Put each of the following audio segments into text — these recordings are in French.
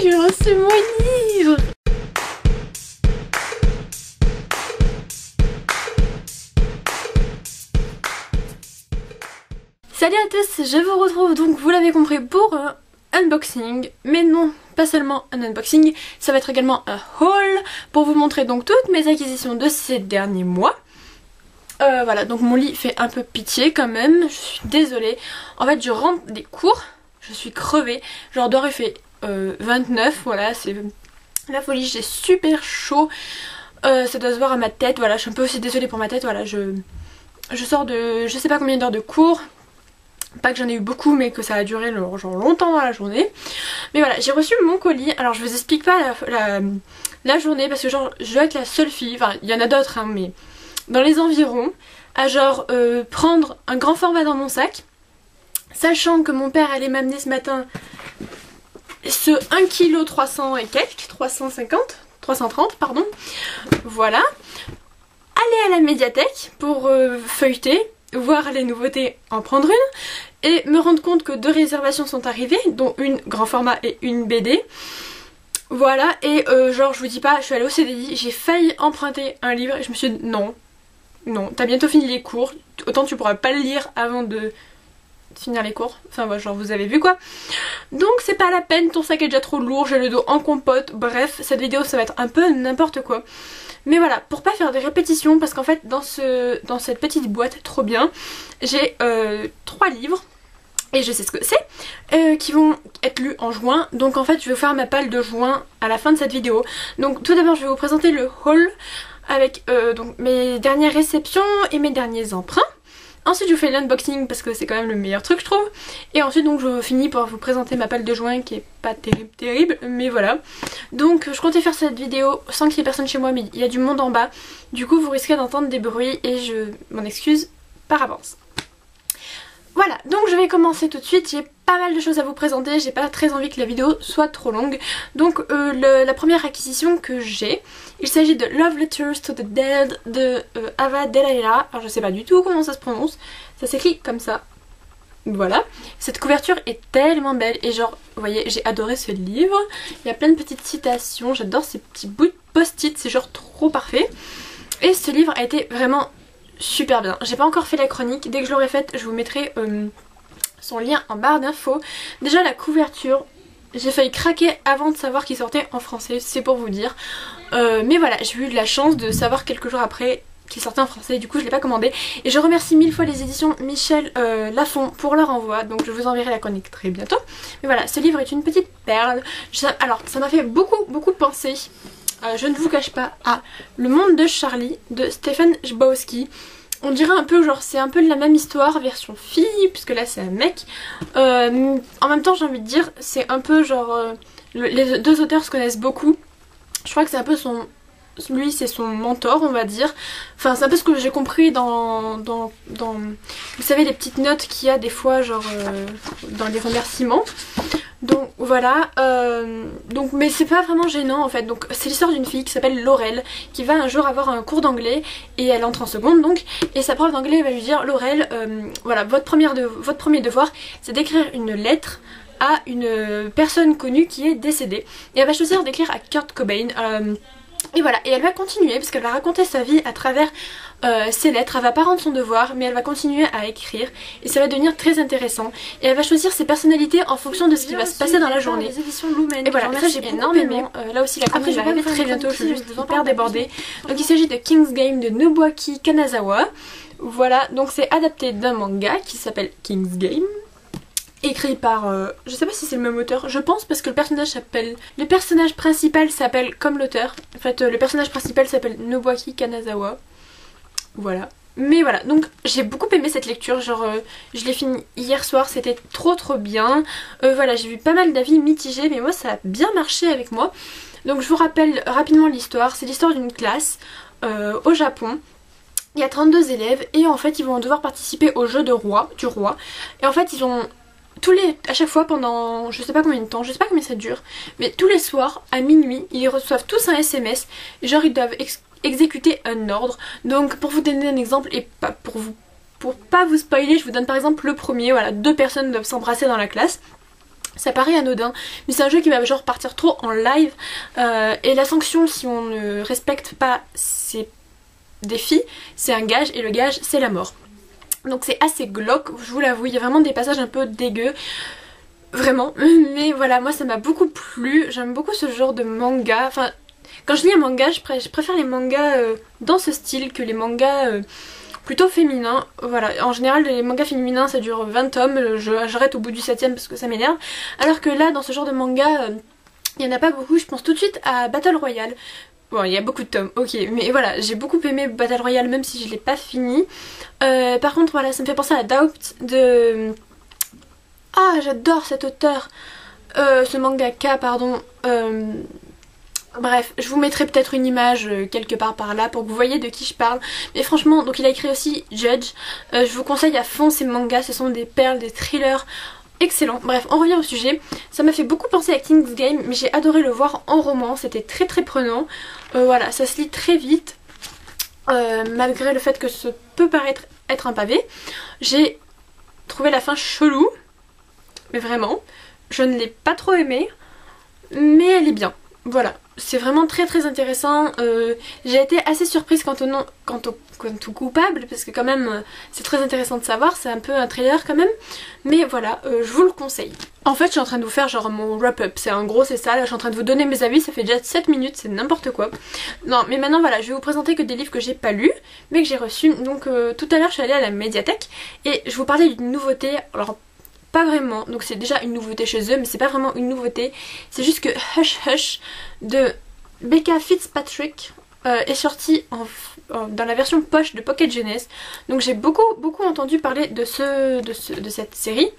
j'ai reçu mon livre. Salut à tous, je vous retrouve donc, vous l'avez compris, pour un unboxing, mais non, pas seulement un unboxing, ça va être également un haul pour vous montrer donc toutes mes acquisitions de ces derniers mois. Voilà, donc mon lit fait un peu pitié quand même, je suis désolée. En fait, je rentre des cours, je suis crevée, genre dehors il fait 29, voilà, c'est la folie, j'ai super chaud, ça doit se voir à ma tête, voilà, je suis un peu aussi désolée pour ma tête, voilà, je sors de je sais pas combien d'heures de cours. Pas que j'en ai eu beaucoup, mais que ça a duré genre longtemps dans la journée. Mais voilà, j'ai reçu mon colis. Alors je vous explique pas la journée parce que genre je dois être la seule fille, enfin il y en a d'autres hein, mais dans les environs, à genre prendre un grand format dans mon sac, sachant que mon père allait m'amener ce matin ce 1 kg 300 et quelques, 330 pardon, voilà. Aller à la médiathèque pour feuilleter, voir les nouveautés, en prendre une, et me rendre compte que 2 réservations sont arrivées, dont une grand format et une BD. Voilà, et genre je vous dis pas, je suis allée au CDI, j'ai failli emprunter un livre et je me suis dit non, t'as bientôt fini les cours, autant tu pourras pas le lire avant de finir les cours, enfin ouais, genre vous avez vu quoi. Donc c'est pas la peine, ton sac est déjà trop lourd, j'ai le dos en compote, bref, cette vidéo ça va être un peu n'importe quoi. Mais voilà, pour pas faire des répétitions, parce qu'en fait dans cette petite boîte trop bien, j'ai 3 livres, et je sais ce que c'est, qui vont être lus en juin. Donc en fait je vais vous faire ma palle de juin à la fin de cette vidéo. Donc tout d'abord je vais vous présenter le haul avec donc mes dernières réceptions et mes derniers emprunts. Ensuite je vous fais l'unboxing parce que c'est quand même le meilleur truc je trouve. Et ensuite donc je finis par vous présenter ma palle de juin qui est pas terrible mais voilà. Donc je comptais faire cette vidéo sans qu'il y ait personne chez moi mais il y a du monde en bas. Du coup vous risquez d'entendre des bruits et je m'en excuse par avance. Voilà, donc je vais commencer tout de suite, j'ai pas mal de choses à vous présenter, j'ai pas très envie que la vidéo soit trop longue. Donc la première acquisition que j'ai, il s'agit de Love Letters to the Dead de Ava Dellaira. Alors je sais pas du tout comment ça se prononce, ça s'écrit comme ça. Voilà, cette couverture est tellement belle et genre, vous voyez, j'ai adoré ce livre. Il y a plein de petites citations, j'adore ces petits bouts de post-it, c'est genre trop parfait. Et ce livre a été vraiment super bien. J'ai pas encore fait la chronique, dès que je l'aurai faite je vous mettrai son lien en barre d'infos. Déjà la couverture, j'ai failli craquer avant de savoir qu'il sortait en français, c'est pour vous dire. Mais voilà, j'ai eu de la chance de savoir quelques jours après qu'il sortait en français, du coup je l'ai pas commandé. Et je remercie 1000 fois les éditions Michel Lafon pour leur envoi, donc je vous enverrai la chronique très bientôt. Mais voilà, ce livre est une petite perle. Alors ça m'a fait beaucoup penser, je ne vous cache pas, à Le Monde de Charlie de Stephen Chbosky. On dirait un peu genre c'est un peu de la même histoire version fille puisque là c'est un mec. En même temps j'ai envie de dire c'est un peu genre les deux auteurs se connaissent beaucoup. Je crois que c'est un peu lui c'est son mentor on va dire. Enfin c'est un peu ce que j'ai compris dans vous savez les petites notes qu'il y a des fois genre dans les remerciements. Donc voilà, donc mais c'est pas vraiment gênant en fait. Donc c'est l'histoire d'une fille qui s'appelle Laurel qui va un jour avoir un cours d'anglais et elle entre en seconde donc, et sa prof d'anglais va lui dire Laurel, voilà, votre premier devoir c'est d'écrire une lettre à une personne connue qui est décédée, et elle va choisir d'écrire à Kurt Cobain. Et voilà, et elle va continuer parce qu'elle va raconter sa vie à travers ses lettres. Elle va pas rendre son devoir mais elle va continuer à écrire et ça va devenir très intéressant. Et elle va choisir ses personnalités en fonction de ce qui va se passer dans la journée. Les éditions Lumen. Et voilà, ça j'ai énormément. Là aussi la chronique va arriver très bientôt, je suis juste hyper débordée. Donc il s'agit de King's Game de Nobuaki Kanazawa. Voilà, donc c'est adapté d'un manga qui s'appelle King's Game. Écrit par, je sais pas si c'est le même auteur, je pense parce que le personnage principal s'appelle comme l'auteur. En fait le personnage principal s'appelle Nobuaki Kanazawa. Voilà. Mais voilà, donc j'ai beaucoup aimé cette lecture, genre je l'ai fini hier soir, c'était trop bien. Voilà, j'ai vu pas mal d'avis mitigés mais moi ça a bien marché avec moi. Donc je vous rappelle rapidement l'histoire, c'est l'histoire d'une classe au Japon. Il y a 32 élèves et en fait ils vont devoir participer au jeu du roi. Et en fait ils ont à chaque fois pendant je sais pas combien de temps, je sais pas combien ça dure, mais tous les soirs à minuit ils reçoivent tous un SMS, genre ils doivent exécuter un ordre. Donc pour vous donner un exemple et pas pour pas vous spoiler, je vous donne par exemple le premier, voilà, 2 personnes doivent s'embrasser dans la classe. Ça paraît anodin, mais c'est un jeu qui va genre partir trop en live et la sanction si on ne respecte pas ses défis, c'est un gage et le gage c'est la mort. Donc c'est assez glauque, je vous l'avoue, il y a vraiment des passages un peu dégueux, vraiment, mais voilà, moi ça m'a beaucoup plu, j'aime beaucoup ce genre de manga, enfin quand je lis un manga, je préfère les mangas dans ce style que les mangas plutôt féminin, voilà, en général les mangas féminins ça dure 20 tomes, j'arrête au bout du 7ème parce que ça m'énerve, alors que là dans ce genre de manga, il n'y en a pas beaucoup, je pense tout de suite à Battle Royale. Bon, il y a beaucoup de tomes, ok, mais voilà, j'ai beaucoup aimé Battle Royale même si je l'ai pas fini. Par contre voilà, ça me fait penser à Doubt de... Ah, j'adore cet auteur, ce mangaka, pardon. Bref, je vous mettrai peut-être une image quelque part par là pour que vous voyez de qui je parle. Mais franchement, donc il a écrit aussi Judge. Je vous conseille à fond ces mangas, ce sont des perles, des thrillers excellents. Bref, on revient au sujet. Ça m'a fait beaucoup penser à King's Game, mais j'ai adoré le voir en roman, c'était très très prenant. Voilà, ça se lit très vite, malgré le fait que ce peut paraître être un pavé. J'ai trouvé la fin chelou, mais vraiment, je ne l'ai pas trop aimée, mais elle est bien. Voilà, c'est vraiment très très intéressant. J'ai été assez surprise quant au coupable, parce que quand même c'est très intéressant de savoir, c'est un peu un trailer quand même. Mais voilà, je vous le conseille. En fait je suis en train de vous faire genre mon wrap-up, c'est en gros c'est ça, là je suis en train de vous donner mes avis, ça fait déjà 7 minutes, c'est n'importe quoi. Non mais maintenant voilà, je vais vous présenter que des livres que j'ai pas lus, mais que j'ai reçus. Donc tout à l'heure je suis allée à la médiathèque et je vous parlais d'une nouveauté, alors pas vraiment, donc c'est déjà une nouveauté chez eux, mais c'est pas vraiment une nouveauté, c'est juste que Hush Hush de Becca Fitzpatrick est sorti dans la version poche de Pocket Jeunesse. Donc j'ai beaucoup entendu parler de cette série.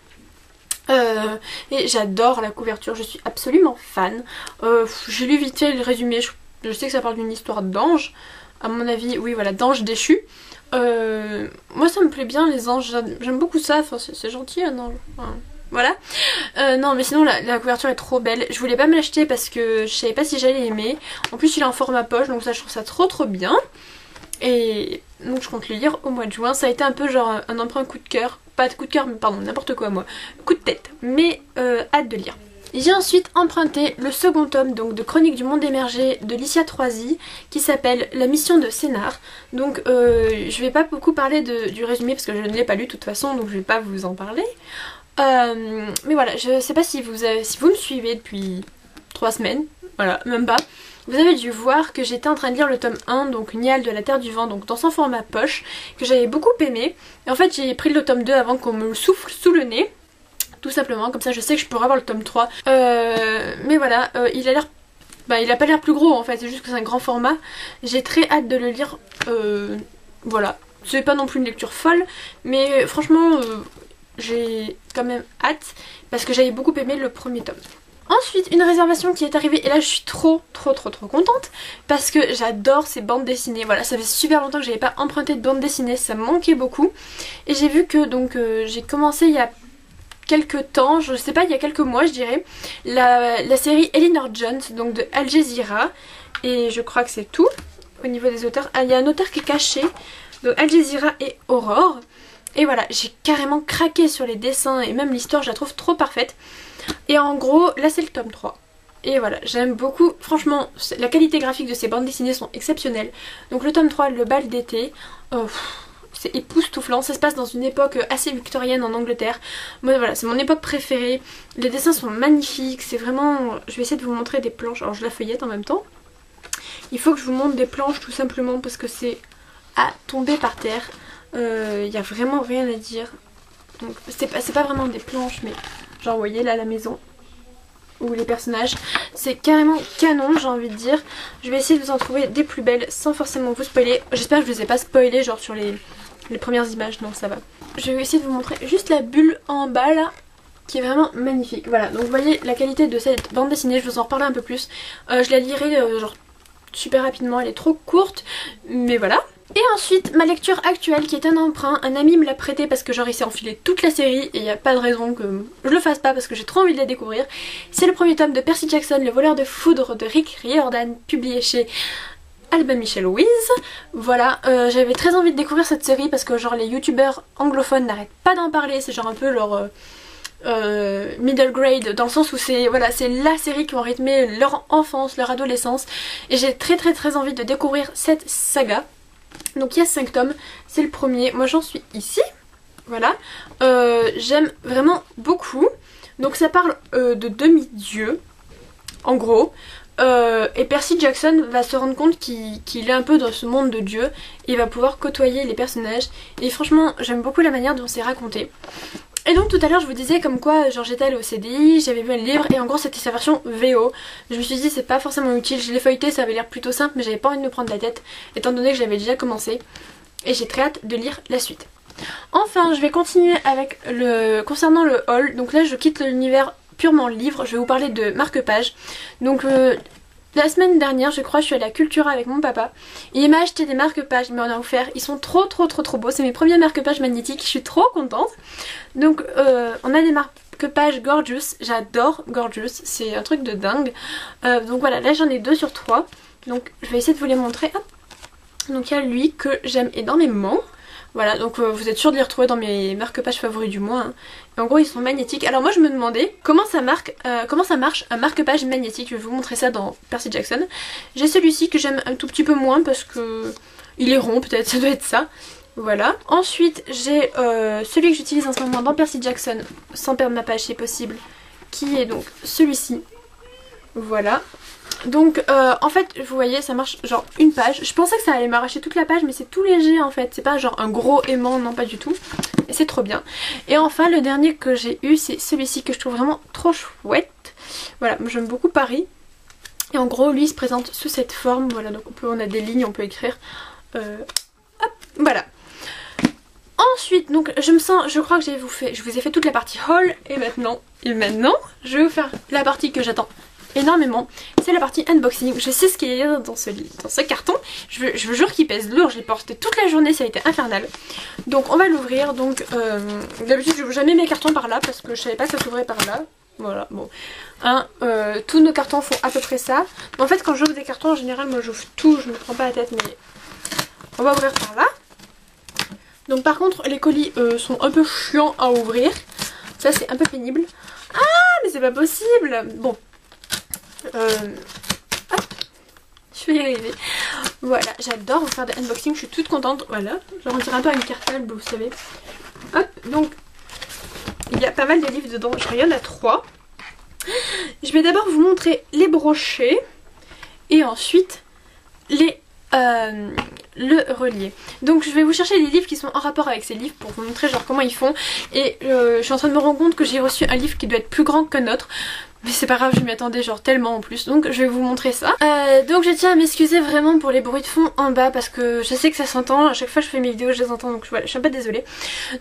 Et j'adore la couverture, je suis absolument fan. J'ai lu vite fait le résumé, je sais que ça parle d'une histoire d'ange, à mon avis, oui voilà, d'ange déchu. Moi ça me plaît bien les anges, j'aime beaucoup ça, enfin, c'est gentil un ange. Enfin, voilà. Non mais sinon la couverture est trop belle. Je voulais pas me l'acheter parce que je savais pas si j'allais aimer. En plus il est en format poche, donc ça je trouve ça trop bien. Et donc je compte le lire au mois de juin. Ça a été un peu genre un emprunt coup de cœur. Pas de coup de cœur mais pardon, n'importe quoi moi. Coup de tête. Mais hâte de lire. J'ai ensuite emprunté le second tome donc de Chroniques du monde émergé de Licia Troisi qui s'appelle La mission de Sénart. Donc je vais pas beaucoup parler du résumé parce que je ne l'ai pas lu de toute façon, donc je vais pas vous en parler. Mais voilà, je sais pas si vous me suivez depuis 3 semaines, voilà, même pas. Vous avez dû voir que j'étais en train de lire le tome 1, donc Nial de la Terre du Vent, donc dans son format poche, que j'avais beaucoup aimé. Et en fait j'ai pris le tome 2 avant qu'on me le souffle sous le nez, tout simplement, comme ça je sais que je pourrais avoir le tome 3. Mais voilà, il a l'air... Bah, il a pas l'air plus gros en fait, c'est juste que c'est un grand format. J'ai très hâte de le lire, voilà. C'est pas non plus une lecture folle, mais franchement... j'ai quand même hâte parce que j'avais beaucoup aimé le premier tome. Ensuite une réservation qui est arrivée et là je suis trop contente parce que j'adore ces bandes dessinées. Voilà, ça fait super longtemps que j'avais pas emprunté de bande dessinée, ça me manquait beaucoup. Et j'ai vu que donc j'ai commencé il y a quelques temps, je sais pas, il y a quelques mois je dirais, la série Eleanor Jones donc de Al Jazeera. Et je crois que c'est tout au niveau des auteurs. Ah, il y a un auteur qui est caché, donc Al Jazeera et Aurore. Et voilà, j'ai carrément craqué sur les dessins et même l'histoire, je la trouve trop parfaite. Et en gros, là c'est le tome 3. Et voilà, j'aime beaucoup, franchement, la qualité graphique de ces bandes dessinées sont exceptionnelles. Donc le tome 3, le bal d'été, c'est époustouflant, ça se passe dans une époque assez victorienne en Angleterre. Moi voilà, c'est mon époque préférée, les dessins sont magnifiques, c'est vraiment... Je vais essayer de vous montrer des planches, alors je la feuillette en même temps. Il faut que je vous montre des planches tout simplement parce que c'est à tomber par terre. Y a vraiment rien à dire. Donc c'est pas vraiment des planches, mais genre vous voyez là la maison ou les personnages, c'est carrément canon, j'ai envie de dire. Je vais essayer de vous en trouver des plus belles sans forcément vous spoiler. J'espère que je vous ai pas spoilé genre sur les premières images, non ça va. Je vais essayer de vous montrer juste la bulle en bas là, qui est vraiment magnifique. Voilà, donc vous voyez la qualité de cette bande dessinée, je vous en reparler un peu plus. Je la lirai genre super rapidement, elle est trop courte, mais voilà. Et ensuite ma lecture actuelle qui est un emprunt, un ami me l'a prêté parce que genre il s'est enfilé toute la série et il n'y a pas de raison que je le fasse pas parce que j'ai trop envie de la découvrir. C'est le premier tome de Percy Jackson, le voleur de foudre de Rick Riordan, publié chez Albin Michel Louise. Voilà, j'avais très envie de découvrir cette série parce que genre les youtubeurs anglophones n'arrêtent pas d'en parler, c'est genre un peu leur middle grade, dans le sens où c'est voilà, c'est la série qui ont rythmé leur enfance, leur adolescence, et j'ai très envie de découvrir cette saga. Donc il y a 5 tomes, c'est le premier, moi j'en suis ici, voilà, j'aime vraiment beaucoup. Donc ça parle de demi-dieux, en gros, et Percy Jackson va se rendre compte qu'il est un peu dans ce monde de dieux, et il va pouvoir côtoyer les personnages, et franchement j'aime beaucoup la manière dont c'est raconté. Et donc tout à l'heure je vous disais comme quoi genre j'étais allée au CDI, j'avais vu un livre et en gros c'était sa version VO. Je me suis dit c'est pas forcément utile, je l'ai feuilleté, ça avait l'air plutôt simple mais j'avais pas envie de me prendre la tête étant donné que j'avais déjà commencé. Et j'ai très hâte de lire la suite. Enfin je vais continuer avec concernant le haul. Donc là je quitte l'univers purement livre, je vais vous parler de marque-page. Donc la semaine dernière je crois je suis allée à Cultura avec mon papa et il m'a acheté des marque-pages, il m'en a offert, ils sont trop beaux, c'est mes premiers marque-pages magnétiques, je suis trop contente. Donc on a des marque-pages Gorgeous, j'adore Gorgeous, c'est un truc de dingue. Donc voilà, là j'en ai 2 sur 3, donc je vais essayer de vous les montrer. Hop. Donc il y a lui que j'aime énormément. Voilà, donc vous êtes sûr de les retrouver dans mes marque-pages favoris du mois. Hein. Et en gros ils sont magnétiques. Alors moi je me demandais comment ça marche un marque-page magnétique. Je vais vous montrer ça dans Percy Jackson. J'ai celui-ci que j'aime un tout petit peu moins parce que il est rond peut-être, ça doit être ça. Voilà. Ensuite j'ai celui que j'utilise en ce moment dans Percy Jackson, sans perdre ma page si possible, qui est donc celui-ci. Voilà. Donc en fait vous voyez ça marche genre une page. Je pensais que ça allait m'arracher toute la page mais c'est tout léger en fait. C'est pas genre un gros aimant, non pas du tout. Et c'est trop bien. Et enfin le dernier que j'ai eu c'est celui-ci que je trouve vraiment trop chouette. Voilà, moi j'aime beaucoup Paris. Et en gros lui il se présente sous cette forme. Voilà, donc on a des lignes, on peut écrire. Hop, voilà. Ensuite donc je crois que je vous ai fait toute la partie haul. Et maintenant je vais vous faire la partie que j'attends énormément, c'est la partie unboxing. Je sais ce qu'il y a dans ce carton, je vous jure qu'il pèse lourd, je l'ai porté toute la journée, ça a été infernal. Donc on va l'ouvrir. Donc d'habitude je n'ouvre jamais mes cartons par là parce que je savais pas que ça s'ouvrait par là. Voilà, bon. Hein, tous nos cartons font à peu près ça. Mais en fait quand j'ouvre des cartons en général moi j'ouvre tout, je me prends pas la tête, mais on va ouvrir par là. Donc par contre les colis sont un peu chiants à ouvrir, ça c'est un peu pénible. Ah mais c'est pas possible. Bon. Hop, je vais y arriver. Voilà, j'adore vous faire des unboxings, je suis toute contente. Voilà, je retire un peu une cartable, vous savez. Hop, donc il y a pas mal de livres dedans, je regarde à 3. Je vais d'abord vous montrer les brochets et ensuite le relier. Donc je vais vous chercher les livres qui sont en rapport avec ces livres pour vous montrer genre comment ils font. Et je suis en train de me rendre compte que j'ai reçu un livre qui doit être plus grand qu'un autre. Mais c'est pas grave, je m'y attendais genre tellement en plus. Donc je vais vous montrer ça. Donc je tiens à m'excuser vraiment pour les bruits de fond en bas parce que je sais que ça s'entend. À chaque fois que je fais mes vidéos je les entends, donc voilà, je suis un peu désolée.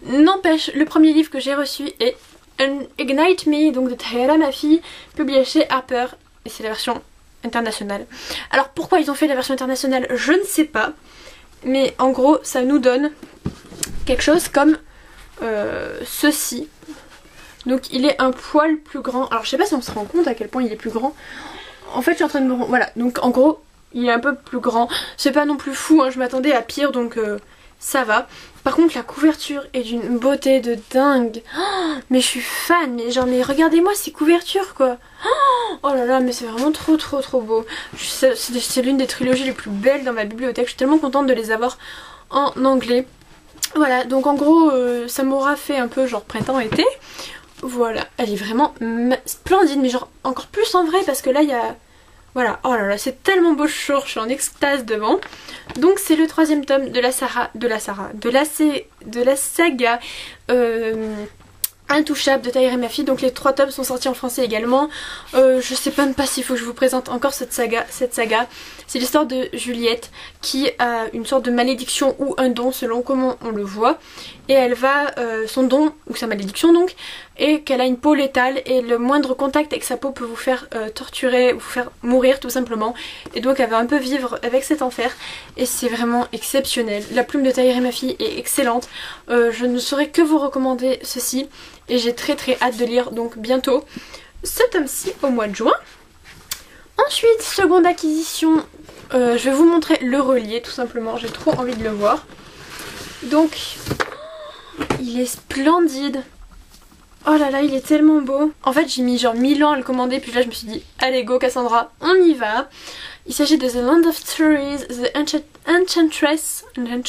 N'empêche, le premier livre que j'ai reçu est Ignite Me, donc de Tahereh Mafi, publié chez Harper. Et c'est la version internationale. Alors pourquoi ils ont fait la version internationale, je ne sais pas. Mais en gros ça nous donne quelque chose comme ceci. Donc il est un poil plus grand. Alors je sais pas si on se rend compte à quel point il est plus grand. En fait je suis en train de me... Voilà, donc en gros il est un peu plus grand. C'est pas non plus fou, hein. Je m'attendais à pire donc ça va. Par contre la couverture est d'une beauté de dingue. Oh, mais je suis fan, mais genre mais regardez-moi ces couvertures quoi. Oh là là, mais c'est vraiment trop beau. C'est l'une des trilogies les plus belles dans ma bibliothèque. Je suis tellement contente de les avoir en anglais. Voilà, donc en gros ça m'aura fait un peu genre printemps-été. Voilà, elle est vraiment splendide, mais genre encore plus en vrai parce que là il y a... Voilà, oh là là, c'est tellement beau, je suis en extase devant. Donc c'est le 3e tome de la saga Intouchable de Tahereh Mafi. Donc les 3 tomes sont sortis en français également. Je sais même pas s'il faut que je vous présente encore cette saga. C'est l'histoire de Juliette qui a une sorte de malédiction ou un don selon comment on le voit. Et elle va, son don, ou sa malédiction donc, et qu'elle a une peau létale et le moindre contact avec sa peau peut vous faire torturer, vous faire mourir tout simplement. Et donc elle va un peu vivre avec cet enfer et c'est vraiment exceptionnel. La plume de Tahereh Mafi est excellente. Je ne saurais que vous recommander ceci et j'ai très hâte de lire donc bientôt ce tome-ci au mois de juin. Ensuite, seconde acquisition, je vais vous montrer le relier tout simplement, j'ai trop envie de le voir. Donc, il est splendide. Oh là là, il est tellement beau. En fait, j'ai mis genre 1000 ans à le commander, puis là je me suis dit, allez go Cassandra, on y va. Il s'agit de The Land of Stories, The Enchantress,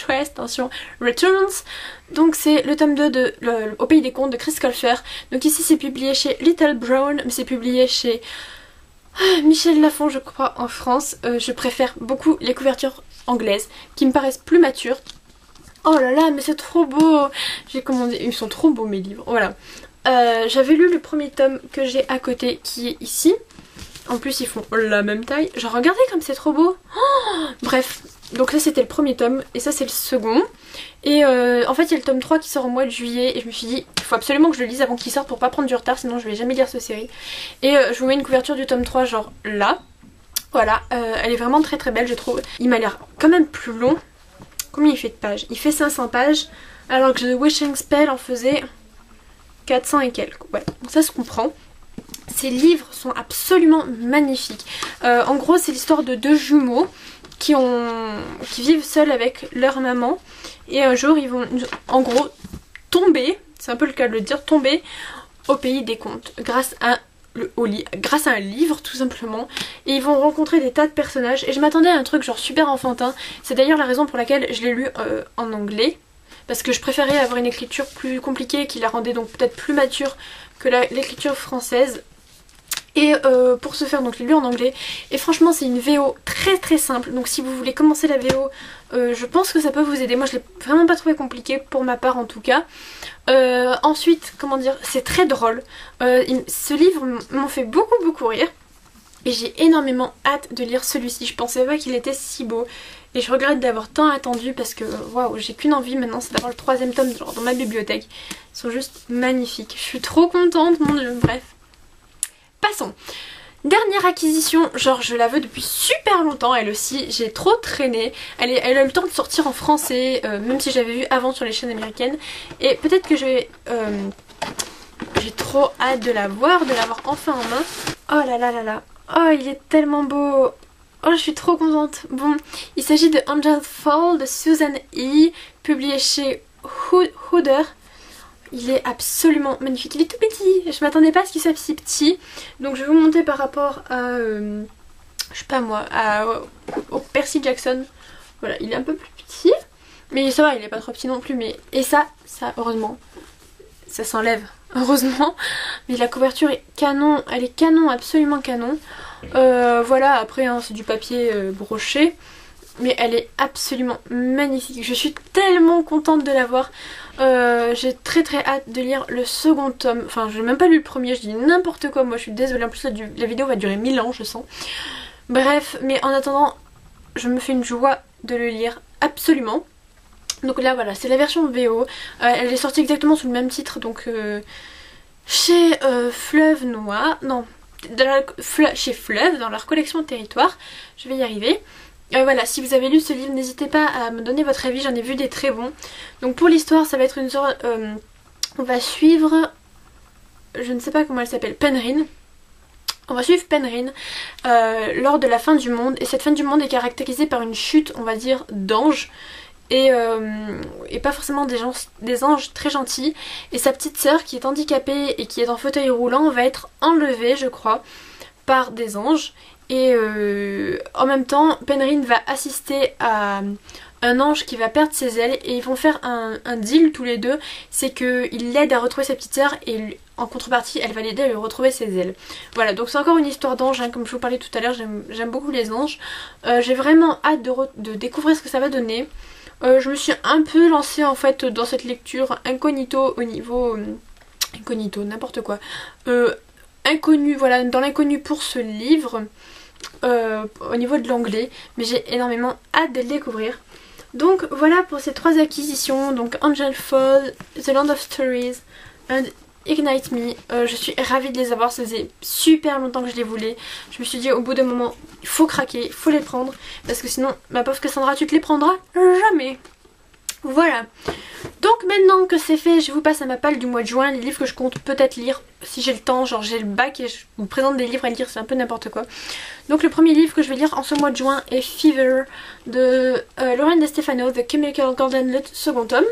attention, Returns. Donc c'est le tome 2 de Au Pays des Contes de Chris Colfer. Donc ici c'est publié chez Little Brown, mais c'est publié chez Michel Lafon je crois en France. Je préfère beaucoup les couvertures anglaises qui me paraissent plus matures. Oh là là, mais c'est trop beau. J'ai commandé, ils sont trop beaux mes livres, voilà. J'avais lu le premier tome que j'ai à côté qui est ici. En plus ils font la même taille. Genre regardez comme c'est trop beau. Oh, bref, donc ça c'était le premier tome et ça c'est le second. Et en fait il y a le tome 3 qui sort au mois de juillet et je me suis dit il faut absolument que je le lise avant qu'il sorte pour pas prendre du retard sinon je vais jamais lire cette série. Et je vous mets une couverture du tome 3 genre là. Voilà, elle est vraiment très très belle je trouve. Il m'a l'air quand même plus long. Combien il fait de pages? Il fait 500 pages alors que The Wishing Spell en faisait 400 et quelques. Ouais, donc ça se comprend. Ces livres sont absolument magnifiques. En gros c'est l'histoire de deux jumeaux qui vivent seuls avec leur maman. Et un jour ils vont en gros tomber, c'est un peu le cas de le dire, tomber au pays des contes grâce à un livre tout simplement. Et ils vont rencontrer des tas de personnages. Et je m'attendais à un truc genre super enfantin. C'est d'ailleurs la raison pour laquelle je l'ai lu en anglais. Parce que je préférais avoir une écriture plus compliquée qui la rendait donc peut-être plus mature que l'écriture française. Et pour ce faire donc je l'ai lu en anglais et franchement c'est une VO très très simple, donc si vous voulez commencer la VO je pense que ça peut vous aider. Moi je l'ai vraiment pas trouvé compliqué pour ma part en tout cas. Ensuite comment dire, c'est très drôle. Ce livre m'en fait beaucoup rire et j'ai énormément hâte de lire celui-ci. Je pensais pas qu'il était si beau et je regrette d'avoir tant attendu parce que waouh, j'ai qu'une envie maintenant, c'est d'avoir le 3e tome genre, dans ma bibliothèque. Ils sont juste magnifiques, je suis trop contente mon dieu. Bref, passons. Dernière acquisition, genre je la veux depuis super longtemps, elle aussi, j'ai trop traîné. Elle a eu le temps de sortir en français, même si j'avais vu avant sur les chaînes américaines. Et peut-être que j'ai trop hâte de la voir, de l'avoir enfin en main. Oh là là là là, oh il est tellement beau. Oh je suis trop contente. Bon, il s'agit de Angel Fall de Susan E, publié chez Hooder. Il est absolument magnifique, il est tout petit, je m'attendais pas à ce qu'il soit si petit. Donc je vais vous montrer par rapport à, je sais pas moi, au Percy Jackson. Voilà, il est un peu plus petit, mais ça va, il est pas trop petit non plus. Mais et ça heureusement, ça s'enlève, heureusement. Mais la couverture est canon, elle est canon, absolument canon. Voilà, après hein, c'est du papier broché. Mais elle est absolument magnifique. Je suis tellement contente de l'avoir. J'ai très hâte de lire le second tome. Enfin, j'ai même pas lu le premier, je dis n'importe quoi. Moi, je suis désolée. En plus, la vidéo va durer 1000 ans, je sens. Bref, mais en attendant, je me fais une joie de le lire absolument. Donc là, voilà, c'est la version VO. Elle est sortie exactement sous le même titre. Donc, chez Fleuve Noir. Non, chez Fleuve, dans leur collection Territoire. Je vais y arriver. Voilà, si vous avez lu ce livre, n'hésitez pas à me donner votre avis, j'en ai vu des très bons. Donc pour l'histoire, ça va être une sorte... on va suivre... Je ne sais pas comment elle s'appelle, Penryn. On va suivre Penryn lors de la fin du monde. Et cette fin du monde est caractérisée par une chute, on va dire, d'anges. Et pas forcément des anges très gentils. Et sa petite sœur qui est handicapée et qui est en fauteuil roulant va être enlevée, je crois, par des anges. Et en même temps, Penryn va assister à un ange qui va perdre ses ailes et ils vont faire un deal tous les deux. C'est qu'il l'aide à retrouver sa petite sœur et en contrepartie, elle va l'aider à lui retrouver ses ailes. Voilà, donc c'est encore une histoire d'ange, hein, comme je vous parlais tout à l'heure, j'aime beaucoup les anges. J'ai vraiment hâte de découvrir ce que ça va donner. Je me suis un peu lancée en fait dans cette lecture incognito au niveau... incognito, n'importe quoi. Inconnu, voilà, dans l'inconnu pour ce livre. Au niveau de l'anglais, mais j'ai énormément hâte de le découvrir. Donc voilà pour ces 3 acquisitions, donc Angel Fall, The Land of Stories and Ignite Me. Je suis ravie de les avoir, ça faisait super longtemps que je les voulais. Je me suis dit au bout d'un moment, il faut craquer, il faut les prendre, parce que sinon, ma pauvre Cassandra, tu te les prendras jamais. Voilà. Donc maintenant que c'est fait, je vous passe à ma palle du mois de juin, les livres que je compte peut-être lire si j'ai le temps, genre j'ai le bac et je vous présente des livres à lire, c'est un peu n'importe quoi. Donc le premier livre que je vais lire en ce mois de juin est Fever de Lauren De Stefano, The Chemical Garden, le second tome.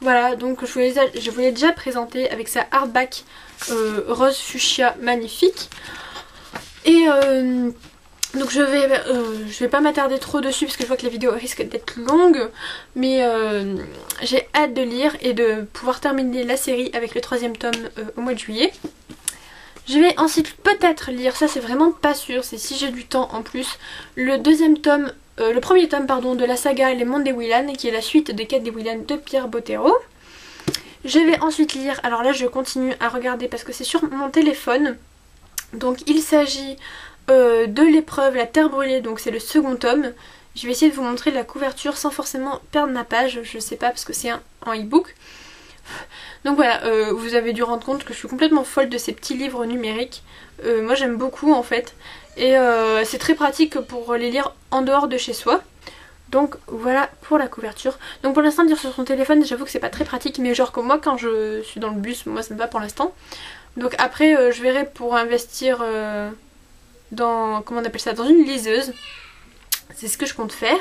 Voilà, donc je vous l'ai déjà présenté avec sa hardback rose fuchsia magnifique. Et donc je vais pas m'attarder trop dessus parce que je vois que la vidéo risque d'être longue. Mais j'ai hâte de lire et de pouvoir terminer la série avec le 3e tome au mois de juillet. Je vais ensuite peut-être lire, ça c'est vraiment pas sûr, c'est si j'ai du temps en plus, le 2e tome, le 1er tome pardon, de la saga Les Mondes des Whelan, qui est la suite des quêtes des Whelan de Pierre Bottero. Je vais ensuite lire, alors là je continue à regarder parce que c'est sur mon téléphone. Donc il s'agit de l'épreuve La Terre Brûlée, donc c'est le 2e tome. Je vais essayer de vous montrer la couverture sans forcément perdre ma page, je sais pas parce que c'est en e-book. Donc voilà, vous avez dû rendre compte que je suis complètement folle de ces petits livres numériques. Moi j'aime beaucoup en fait. Et c'est très pratique pour les lire en dehors de chez soi. Donc voilà pour la couverture. Donc pour l'instant lire sur son téléphone, j'avoue que c'est pas très pratique. Mais genre que moi quand je suis dans le bus, moi ça me va pour l'instant. Donc après je verrai pour investir dans, comment on appelle ça, dans une liseuse. C'est ce que je compte faire.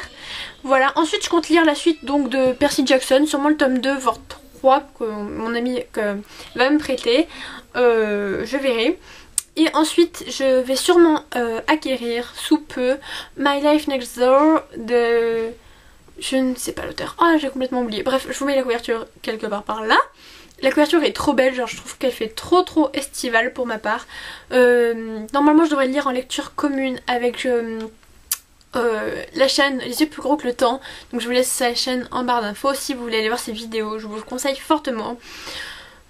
Voilà, ensuite je compte lire la suite donc de Percy Jackson. Sûrement le tome 2 voire 3 que mon ami va me prêter. Je verrai. Et ensuite je vais sûrement acquérir sous peu My Life Next Door de... je ne sais pas l'auteur. Ah j'ai complètement oublié. Bref, je vous mets la couverture quelque part par là. La couverture est trop belle, genre je trouve qu'elle fait trop estivale pour ma part. Normalement je devrais le lire en lecture commune avec la chaîne Les Yeux Plus Gros que le Temps. Donc je vous laisse sa chaîne en barre d'infos si vous voulez aller voir ses vidéos, je vous le conseille fortement.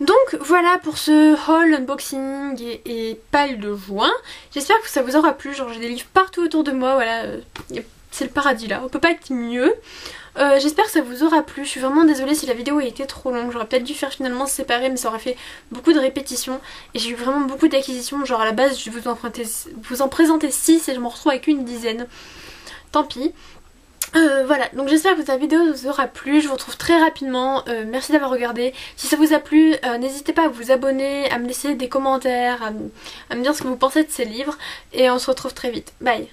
Donc voilà pour ce haul unboxing et pile de joints. J'espère que ça vous aura plu, genre j'ai des livres partout autour de moi, voilà, c'est le paradis là, on peut pas être mieux. J'espère que ça vous aura plu, je suis vraiment désolée si la vidéo a été trop longue, j'aurais peut-être dû faire finalement séparer mais ça aurait fait beaucoup de répétitions et j'ai eu vraiment beaucoup d'acquisitions, genre à la base je vais vous en présenter 6 et je m'en retrouve avec une dizaine, tant pis. Voilà, donc j'espère que cette vidéo vous aura plu, je vous retrouve très rapidement, merci d'avoir regardé. Si ça vous a plu, n'hésitez pas à vous abonner, à me laisser des commentaires, à me dire ce que vous pensez de ces livres et on se retrouve très vite, bye.